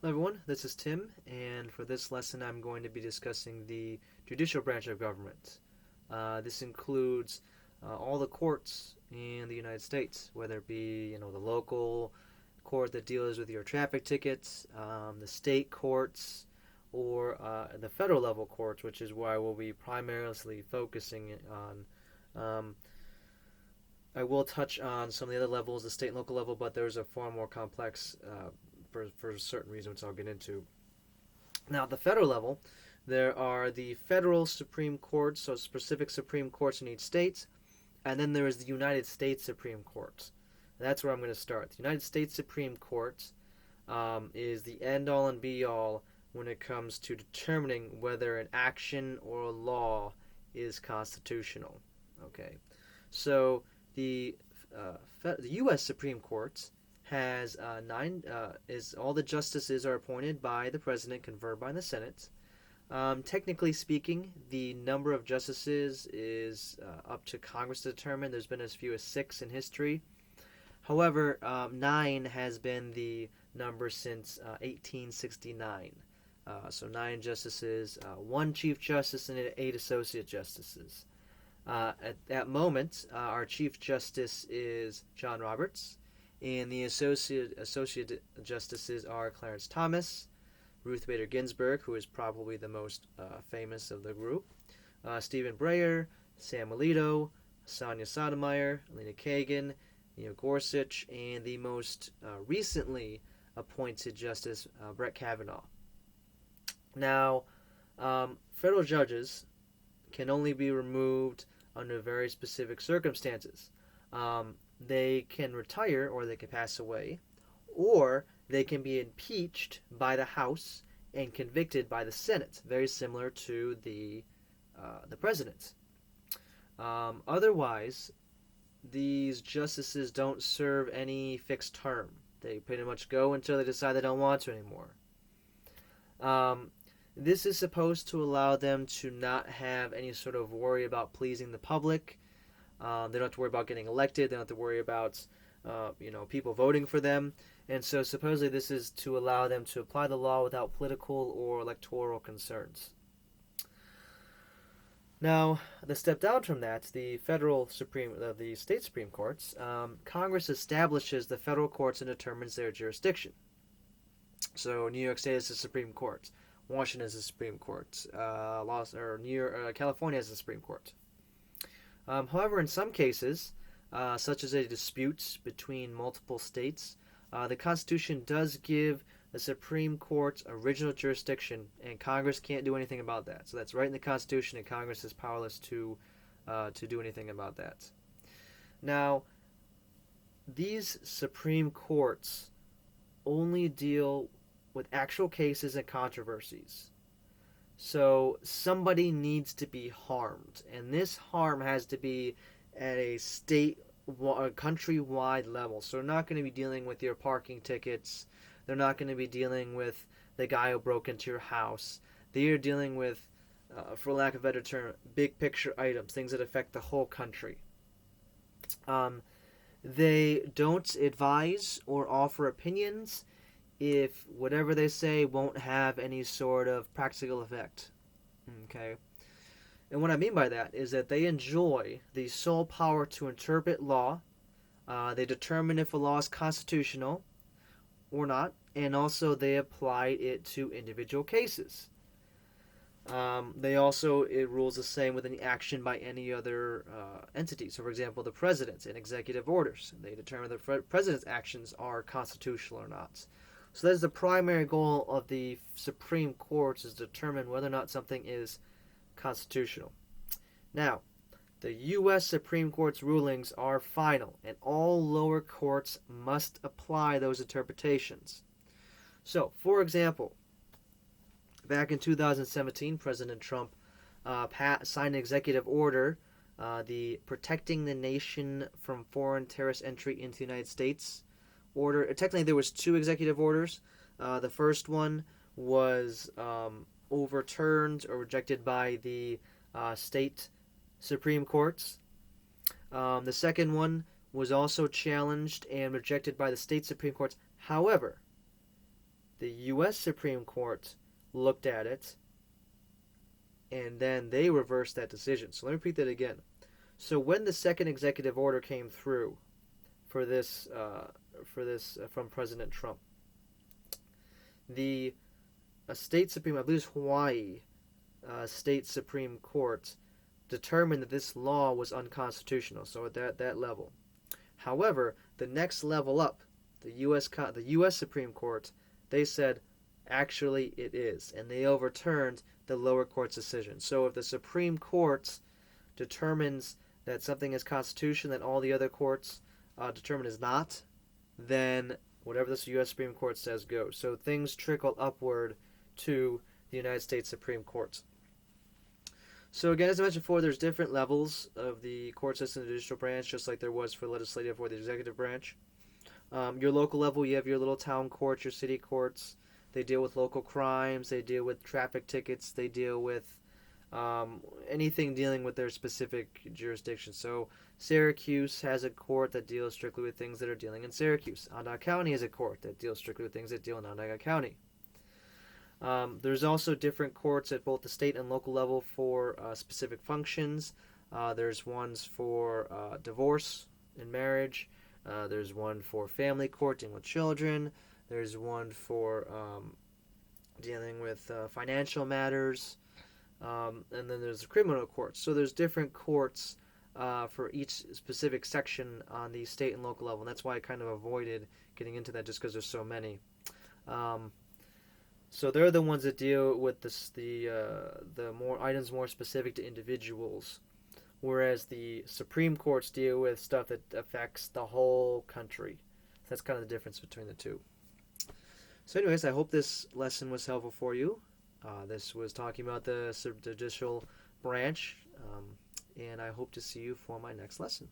Hello everyone, this is Tim, and for this lesson I'm going to be discussing the judicial branch of government. This includes all the courts in the United States, whether it be the local court that deals with your traffic tickets, the state courts, or the federal level courts, which is where I will be primarily focusing on. I will touch on some of the other levels, the state and local level, but there's a far more complex for certain reasons I'll get into. Now, at the federal level, there are the federal Supreme Courts, so specific Supreme Courts in each state, and then there is the United States Supreme Court. That's where I'm going to start. The United States Supreme Court is the end all and be all when it comes to determining whether an action or a law is constitutional. Okay, so the the U.S. Supreme Court has nine. Is all the justices are appointed by the president, conferred by the Senate. Technically speaking, the number of justices is up to Congress to determine. There's been as few as six in history. However, nine has been the number since 1869. So nine justices, one chief justice, and eight associate justices. At that moment, our chief justice is John Roberts, and the associate justices are Clarence Thomas, Ruth Bader Ginsburg, who is probably the most famous of the group, Stephen Breyer, Sam Alito, Sonia Sotomayor, Elena Kagan, Neil Gorsuch, and the most recently appointed Justice Brett Kavanaugh. Now, federal judges can only be removed under very specific circumstances. They can retire or they can pass away, or they can be impeached by the House and convicted by the Senate, very similar to the president. Otherwise, these justices don't serve any fixed term. They pretty much go until they decide they don't want to anymore. Um, this is supposed to allow them to not have any sort of worry about pleasing the public. They don't have to worry about getting elected. They don't have to worry about people voting for them. And so supposedly this is to allow them to apply the law without political or electoral concerns. Now, the step down from that, the the state Supreme Courts, Congress establishes the federal courts and determines their jurisdiction. So New York State is the Supreme Court. Washington is the Supreme Court. California is the Supreme Court. However, in some cases, such as a dispute between multiple states, the Constitution does give the Supreme Court original jurisdiction, and Congress can't do anything about that. So that's right in the Constitution, and Congress is powerless to do anything about that. Now, these Supreme Courts only deal with actual cases and controversies. So somebody needs to be harmed, and this harm has to be at a countrywide level. So they're not going to be dealing with your parking tickets. They're not going to be dealing with the guy who broke into your house. They are dealing with, for lack of a better term, big picture items, things that affect the whole country. They don't advise or offer opinions if whatever they say won't have any sort of practical effect. Okay? And what I mean by that is that they enjoy the sole power to interpret law. They determine if a law is constitutional or not, and also they apply it to individual cases. It rules the same with any action by any other entity. So, for example, the president and executive orders. They determine the president's actions are constitutional or not. So that is the primary goal of the Supreme Court, is to determine whether or not something is constitutional. Now, the U.S. Supreme Court's rulings are final, and all lower courts must apply those interpretations. So, for example, back in 2017, President Trump signed an executive order, the Protecting the Nation from Foreign Terrorist Entry into the United States order. Technically, there was two executive orders. The first one was overturned or rejected by the state Supreme Courts. The second one was also challenged and rejected by the state Supreme Courts. However, The U.S. Supreme Court looked at it, and then they reversed that decision. So let me repeat that again. So when the second executive order came through for this from President Trump, the state supreme, I believe it's Hawaii, state Supreme Court determined that this law was unconstitutional. So at that level. However, the next level up, the U.S. Supreme Court, they said actually it is, and they overturned the lower court's decision. So if the Supreme Court determines that something is constitutional that all the other courts determine is not, then whatever the U.S. Supreme Court says goes. So things trickle upward to the United States Supreme Court. So again, as I mentioned before, there's different levels of the court system, the judicial branch, just like there was for legislative or the executive branch. Your local level, you have your little town courts, your city courts. They deal with local crimes. They deal with traffic tickets. They deal with anything dealing with their specific jurisdiction. So Syracuse has a court that deals strictly with things that are dealing in Syracuse. Onondaga County has a court that deals strictly with things that deal in Onondaga County. There's also different courts at both the state and local level for specific functions. There's ones for divorce and marriage. There's one for family court, dealing with children. There's one for dealing with financial matters. And then there's the criminal courts. So there's different courts for each specific section on the state and local level. And that's why I kind of avoided getting into that just because there's so many. So they're the ones that deal with the more items more specific to individuals, whereas the Supreme Courts deal with stuff that affects the whole country. That's kind of the difference between the two. So anyways, I hope this lesson was helpful for you. This was talking about the judicial branch, and I hope to see you for my next lesson.